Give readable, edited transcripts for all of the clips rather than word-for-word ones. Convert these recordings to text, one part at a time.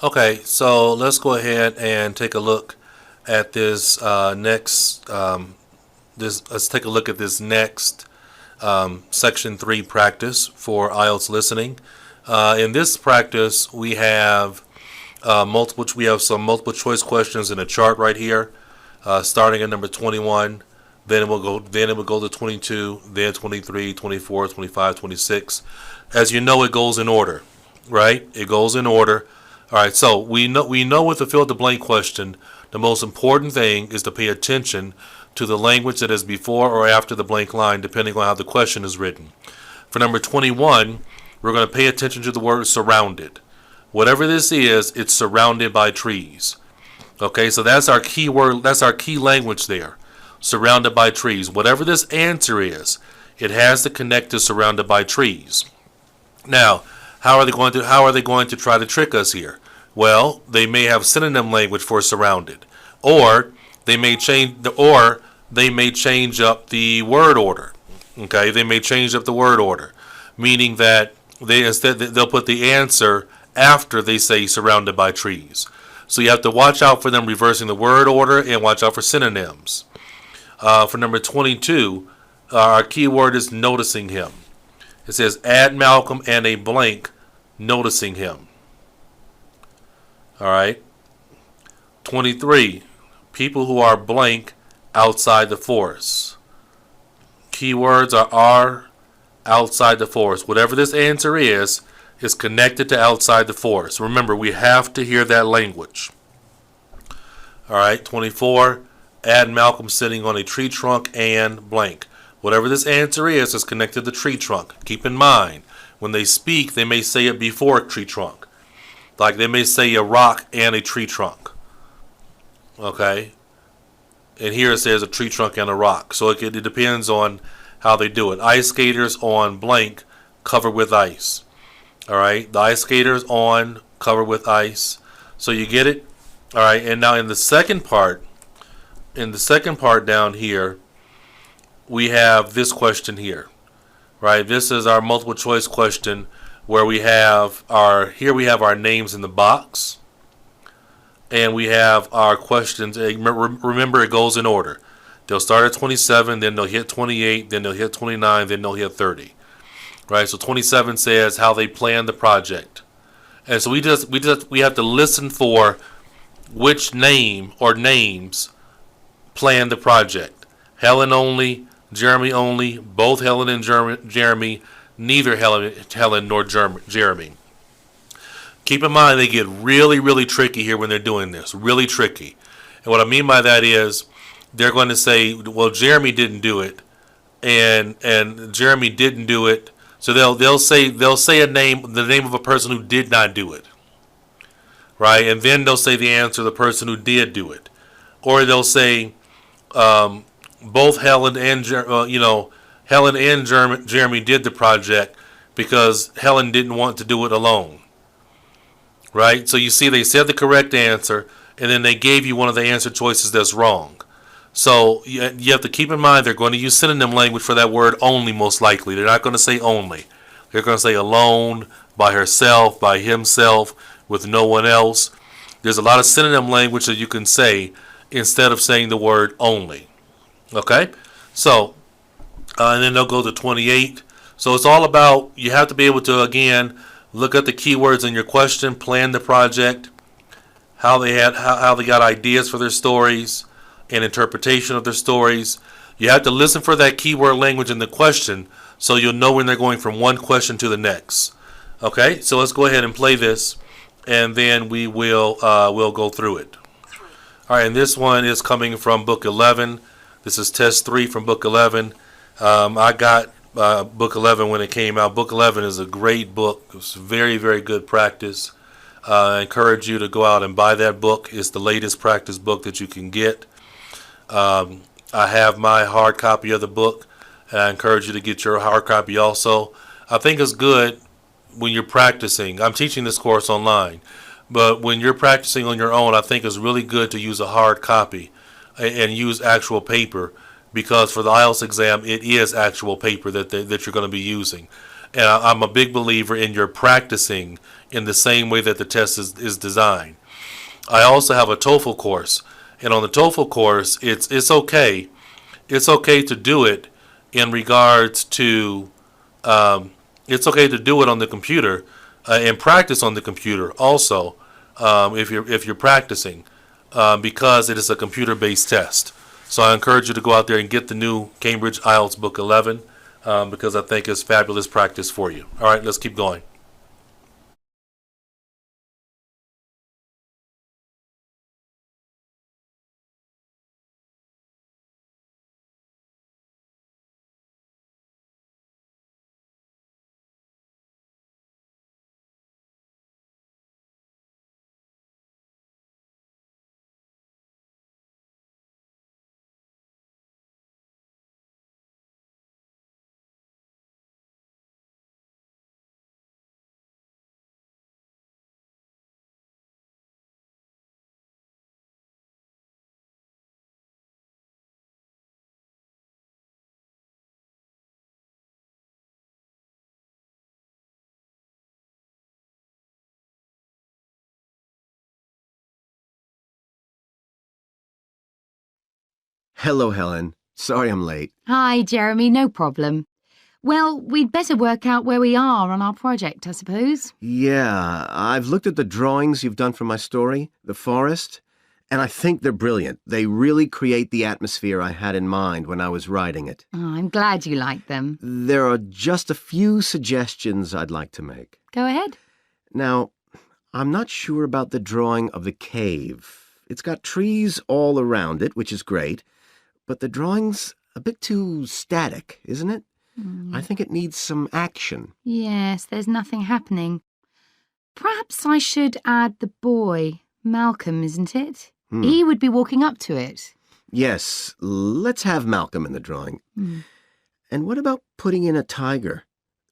Okay, so let's go ahead and take a look at this next. Let's take a look at this next section 3 practice for IELTS listening. In this practice, we have We have some multiple choice questions in a chart right here, starting at number 21. Then it will go. Then it will go to 22. Then 23, 24, 25, 26. As you know, it goes in order, right? It goes in order. All right, so we know with the fill in the blank question, the most important thing is to pay attention to the language that is before or after the blank line, depending on how the question is written. For number 21, we're going to pay attention to the word surrounded. Whatever this is, it's surrounded by trees. Okay, so that's our key word, that's our key language there. Surrounded by trees. Whatever this answer is, it has to connect to surrounded by trees. Now, how are they going to try to trick us here? Well, they may have synonym language for surrounded, or they may change up the word order. Okay, they may change up the word order, meaning that they'll put the answer after they say surrounded by trees. So you have to watch out for them reversing the word order and watch out for synonyms. For number 22, our key word is noticing him. It says add Malcolm and a blank noticing him. All right. 23, people who are blank outside the forest. Keywords are outside the forest. Whatever this answer is connected to outside the forest. Remember, we have to hear that language. All right. 24, add Malcolm sitting on a tree trunk and blank. Whatever this answer is connected to tree trunk. Keep in mind, when they speak, they may say it before tree trunk. Like they may say a rock and a tree trunk. Okay? And here it says a tree trunk and a rock. So it depends on how they do it. Ice skaters on blank covered with ice. All right? The ice skaters on covered with ice. So you get it? All right. And now in the second part down here, we have this question here, right? This is our multiple choice question where we have our names in the box, and we have our questions. Remember, it goes in order. They'll start at 27, then they'll hit 28, then they'll hit 29, then they'll hit 30, right? So 27 says how they plan the project, and so we have to listen for which name or names plan the project. Helen only, Jeremy only, both Helen and Jeremy, neither Helen nor Jeremy. Keep in mind, they get really, really tricky here when they're doing this. Really tricky. And what I mean by that is they're going to say, well, Jeremy didn't do it, and Jeremy didn't do it. So they'll say the name of a person who did not do it, right? And then they'll say the answer of the person who did do it, or they'll say both Helen and Jeremy did the project because Helen didn't want to do it alone, right? So you see, they said the correct answer, and then they gave you one of the answer choices that's wrong. So you have to keep in mind they're going to use synonym language for that word only, most likely. They're not going to say only. They're going to say alone, by herself, by himself, with no one else. There's a lot of synonym language that you can say instead of saying the word only. Okay? So, and then they'll go to 28. So it's all about, you have to be able to, again, look at the keywords in your question, plan the project, how they got ideas for their stories, and interpretation of their stories. You have to listen for that keyword language in the question so you'll know when they're going from one question to the next. Okay? So let's go ahead and play this, and then we'll go through it. All right, and this one is coming from Book 11. This is Test 3 from Book 11. I got Book 11 when it came out. Book 11 is a great book. It's very, very good practice. I encourage you to go out and buy that book. It's the latest practice book that you can get. I have my hard copy of the book, and I encourage you to get your hard copy also. I think it's good when you're practicing. I'm teaching this course online. But when you're practicing on your own, I think it's really good to use a hard copy and use actual paper, because for the IELTS exam, it is actual paper that you're going to be using. And I'm a big believer in your practicing in the same way that the test is designed. I also have a TOEFL course, and on the TOEFL course, it's okay. It's okay to do it in regards to it's okay to do it on the computer and practice on the computer also if you're practicing because it is a computer-based test. So I encourage you to go out there and get the new Cambridge IELTS Book 11 because I think it's fabulous practice for you. All right, let's keep going. Hello, Helen. Sorry I'm late. Hi, Jeremy, no problem. Well, we'd better work out where we are on our project, I suppose. Yeah, I've looked at the drawings you've done for my story, The Forest, and I think they're brilliant. They really create the atmosphere I had in mind when I was writing it. Oh, I'm glad you like them. There are just a few suggestions I'd like to make. Go ahead. Now, I'm not sure about the drawing of the cave. It's got trees all around it, which is great, but the drawing's a bit too static, isn't it? I think it needs some action. Yes, there's nothing happening. Perhaps I should add the boy, Malcolm, isn't it? He would be walking up to it. Yes, let's have Malcolm in the drawing. And what about putting in a tiger?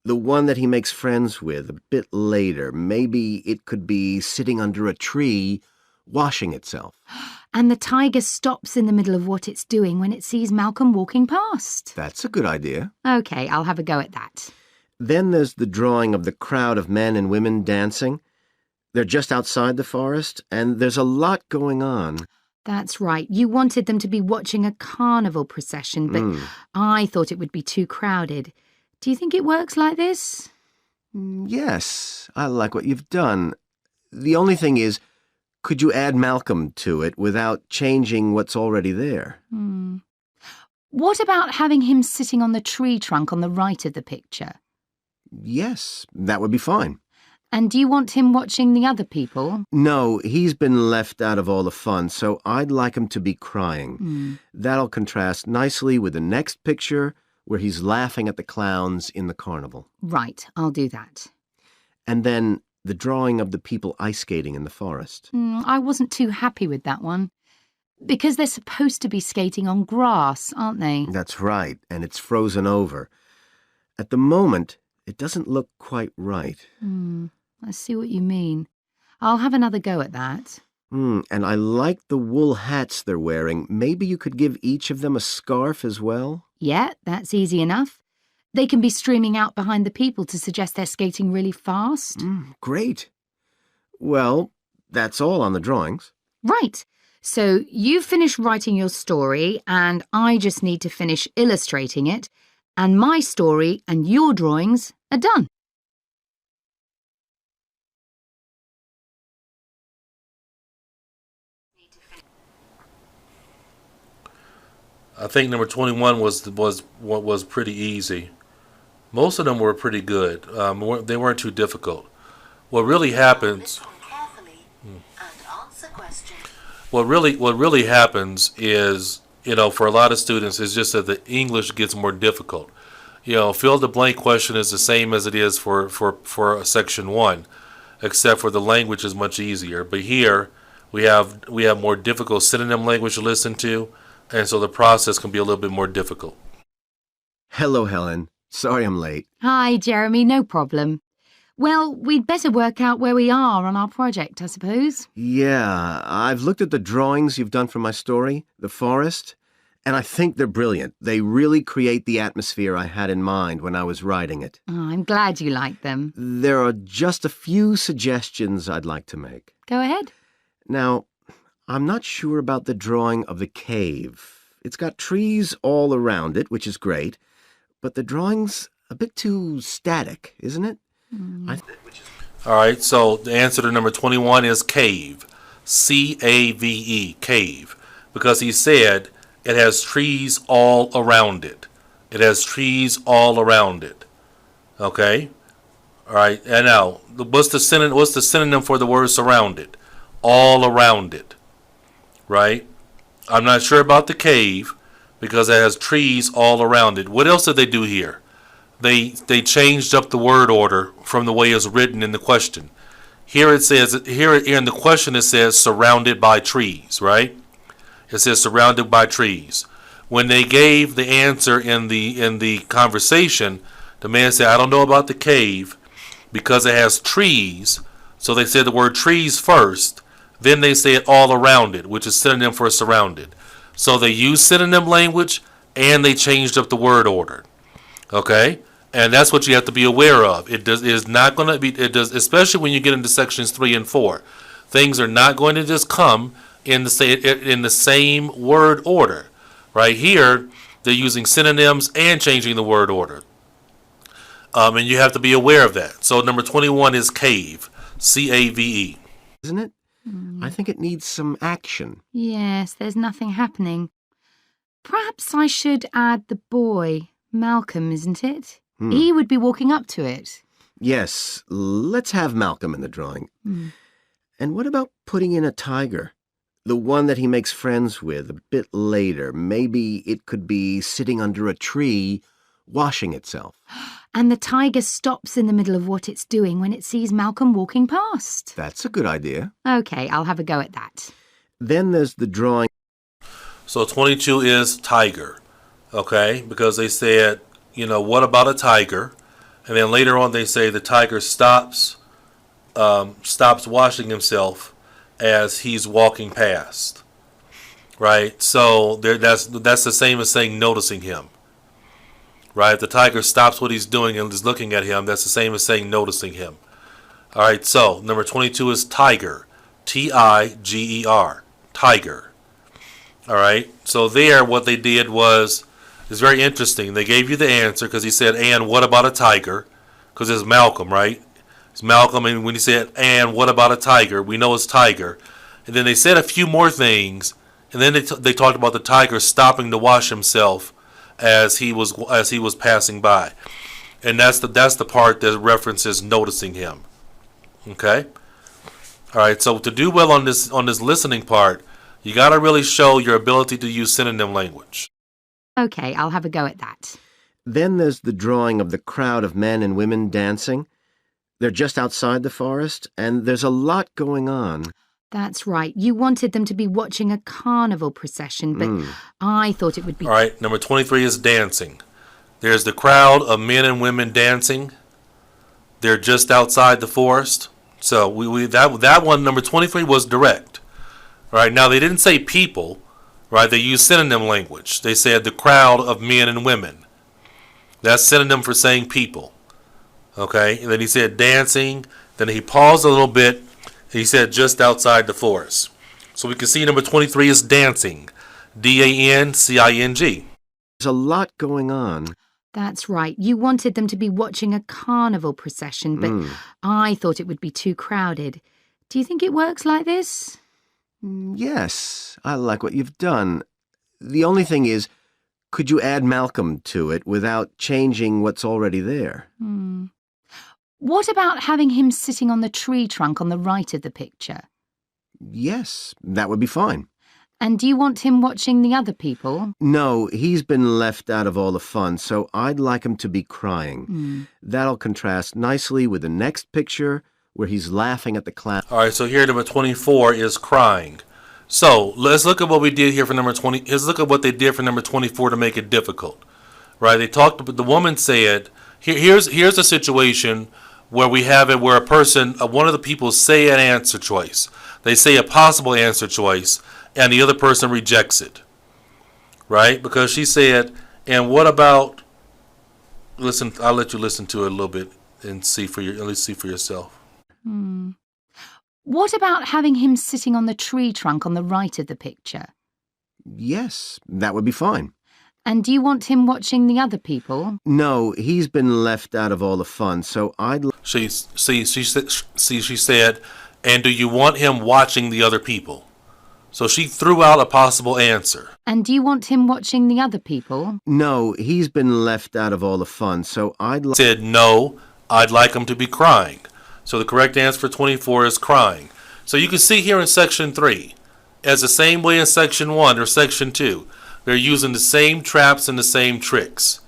The one that he makes friends with a bit later. Maybe it could be sitting under a tree, washing itself. And the tiger stops in the middle of what it's doing when it sees Malcolm walking past. That's a good idea. OK, I'll have a go at that. Then there's the drawing of the crowd of men and women dancing. They're just outside the forest, and there's a lot going on. That's right. You wanted them to be watching a carnival procession, but I thought it would be too crowded. Do you think it works like this? Yes, I like what you've done. The only thing is, could you add Malcolm to it without changing what's already there? What about having him sitting on the tree trunk on the right of the picture? Yes, that would be fine. And do you want him watching the other people? No, he's been left out of all the fun, so I'd like him to be crying. That'll contrast nicely with the next picture where he's laughing at the clowns in the carnival. Right, I'll do that. And then the drawing of the people ice skating in the forest. I wasn't too happy with that one. Because they're supposed to be skating on grass, aren't they? That's right, and it's frozen over. At the moment, it doesn't look quite right. I see what you mean. I'll have another go at that. And I like the wool hats they're wearing. Maybe you could give each of them a scarf as well? Yeah, that's easy enough. They can be streaming out behind the people to suggest they're skating really fast. Great. Well, that's all on the drawings. Right. So you finish writing your story and I just need to finish illustrating it, and my story and your drawings are done. I think number 21 was pretty easy. Most of them were pretty good. They weren't too difficult. What really happens? What really happens is, for a lot of students, is just that the English gets more difficult. Fill the blank question is the same as it is for section 1, except for the language is much easier. But here we have more difficult synonym language to listen to, and so the process can be a little bit more difficult. Hello, Helen. Sorry I'm late. Hi, Jeremy, no problem. Well, we'd better work out where we are on our project, I suppose. Yeah, I've looked at the drawings you've done for my story, The Forest, And I think they're brilliant. They really create the atmosphere I had in mind when I was writing it. Oh, I'm glad you like them. There are just a few suggestions I'd like to make. Go ahead. Now, I'm not sure about the drawing of the cave. It's got trees all around it, which is great, but the drawing's a bit too static, isn't it? All right, so the answer to number 21 is cave. C-A-V-E, cave. Because he said it has trees all around it. It has trees all around it. Okay? All right, and now, what's the synonym for the word surrounded? All around it. Right? I'm not sure about the cave because it has trees all around it. What else did they do here? They changed up the word order from the way it's written in the question. Here in the question it says surrounded by trees, right? It says surrounded by trees. When they gave the answer in the conversation, the man said, I don't know about the cave because it has trees. So they said the word trees first. Then they said all around it, which is synonym for surrounded. So they used synonym language and they changed up the word order. Okay? And that's what you have to be aware of. It is not going to be, especially when you get into sections 3 and 4. Things are not going to just come in the same word order. Right here, they're using synonyms and changing the word order. And you have to be aware of that. So number 21 is cave. C-A-V-E. Isn't it? I think it needs some action. Yes, there's nothing happening. Perhaps I should add the boy, Malcolm, isn't it? He would be walking up to it. Yes, let's have Malcolm in the drawing. And what about putting in a tiger? The one that he makes friends with a bit later. Maybe it could be sitting under a tree, washing itself. And the tiger stops in the middle of what it's doing when it sees Malcolm walking past. That's a good idea. Okay, I'll have a go at that. Then there's the drawing. So 22 is tiger. Okay? Because they said, what about a tiger? And then later on they say the tiger stops washing himself as he's walking past. Right? So that's the same as saying noticing him. Right? If the tiger stops what he's doing and is looking at him, that's the same as saying noticing him. All right, so number 22 is tiger. T-I-G-E-R. Tiger. All right, so there what they did was, it's very interesting. They gave you the answer because he said, and what about a tiger? Because it's Malcolm, right? It's Malcolm, and when he said, and what about a tiger? We know it's tiger. And then they said a few more things, and then they talked about the tiger stopping to wash himself as he was passing by, and that's the part that references noticing him. Okay, all right. So to do well on this listening part, you got to really show your ability to use synonym language. Okay, I'll have a go at that. Then there's the drawing of the crowd of men and women dancing. They're just outside the forest, and there's a lot going on. That's right. You wanted them to be watching a carnival procession, but I thought it would be... All right, number 23 is dancing. There's the crowd of men and women dancing. They're just outside the forest. So that one, number 23, was direct. All right, now they didn't say people, right? They used synonym language. They said the crowd of men and women. That's synonym for saying people. Okay, and then he said dancing. Then he paused a little bit. He said just outside the forest. So we can see number 23 is dancing. D-A-N-C-I-N-G. There's a lot going on. That's right. You wanted them to be watching a carnival procession, but I thought it would be too crowded. Do you think it works like this? Yes, I like what you've done. The only thing is, could you add Malcolm to it without changing what's already there? What about having him sitting on the tree trunk on the right of the picture? Yes, that would be fine. And do you want him watching the other people? No, he's been left out of all the fun, so I'd like him to be crying. That'll contrast nicely with the next picture where he's laughing at the clown. All right, so here number 24 is crying. So let's look at what we did here for number 20. Let's look at what they did for number 24 to make it difficult. Right? They talked. The woman said, "Here's a situation where we have it where one of the people say an answer choice. They say a possible answer choice, and the other person rejects it. right? Because she said, and what about, listen, I'll let you listen to it a little bit and at least see for yourself. What about having him sitting on the tree trunk on the right of the picture? Yes, that would be fine. And do you want him watching the other people? No, he's been left out of all the fun, so She said, and do you want him watching the other people? So she threw out a possible answer. And do you want him watching the other people? No, he's been left out of all the fun, so Said, no, I'd like him to be crying. So the correct answer for 24 is crying. So you can see here in section 3, as the same way in section 1 or section 2, they're using the same traps and the same tricks,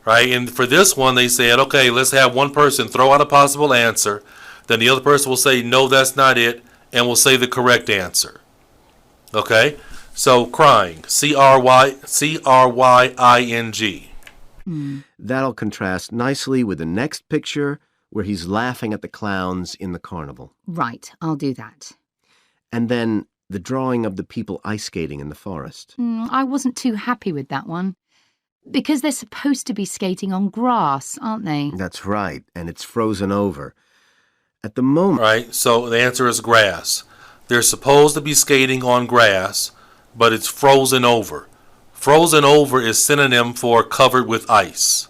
right? And for this one, they said, okay, let's have one person throw out a possible answer. Then the other person will say, no, that's not it, and will say the correct answer. Okay? So crying, C-R-Y-I-N-G. That'll contrast nicely with the next picture where he's laughing at the clowns in the carnival. Right, I'll do that. And then the drawing of the people ice skating in the forest. I wasn't too happy with that one. Because they're supposed to be skating on grass, aren't they? That's right, and it's frozen over. At the moment... Right, so the answer is grass. They're supposed to be skating on grass, but it's frozen over. Frozen over is synonym for covered with ice.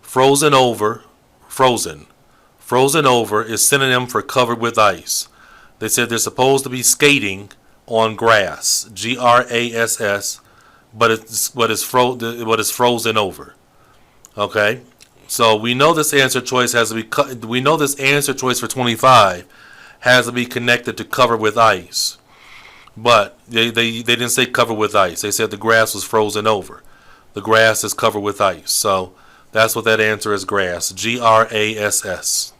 Frozen over, frozen. Frozen over is synonym for covered with ice. They said they're supposed to be skating on grass, G-R-A-S-S, but it's frozen over. Okay, so we know this answer choice has to be. We know this answer choice for 25 has to be connected to covered with ice, but they didn't say covered with ice. They said the grass was frozen over. The grass is covered with ice, so that's what that answer is. Grass, G-R-A-S-S.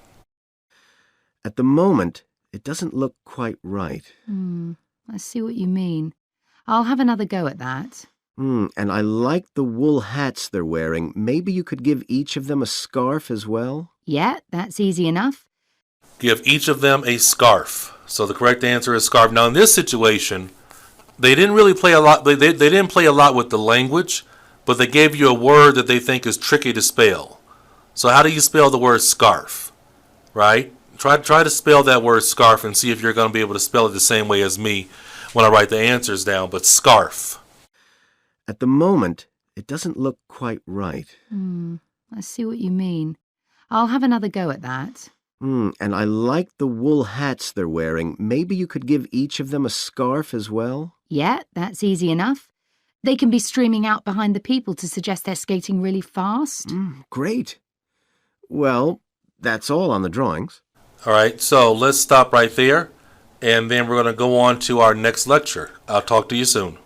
At the moment, it doesn't look quite right. I see what you mean. I'll have another go at that. And I like the wool hats they're wearing. Maybe you could give each of them a scarf as well? Yeah, that's easy enough. Give each of them a scarf. So the correct answer is scarf. Now in this situation, they didn't really play a lot. They didn't play a lot with the language, but they gave you a word that they think is tricky to spell. So how do you spell the word scarf? Right? Try to spell that word scarf and see if you're going to be able to spell it the same way as me when I write the answers down. But scarf. At the moment, it doesn't look quite right. I see what you mean. I'll have another go at that. And I like the wool hats they're wearing. Maybe you could give each of them a scarf as well? Yeah, that's easy enough. They can be streaming out behind the people to suggest they're skating really fast. Great. Well, that's all on the drawings. All right, so let's stop right there, and then we're going to go on to our next lecture. I'll talk to you soon.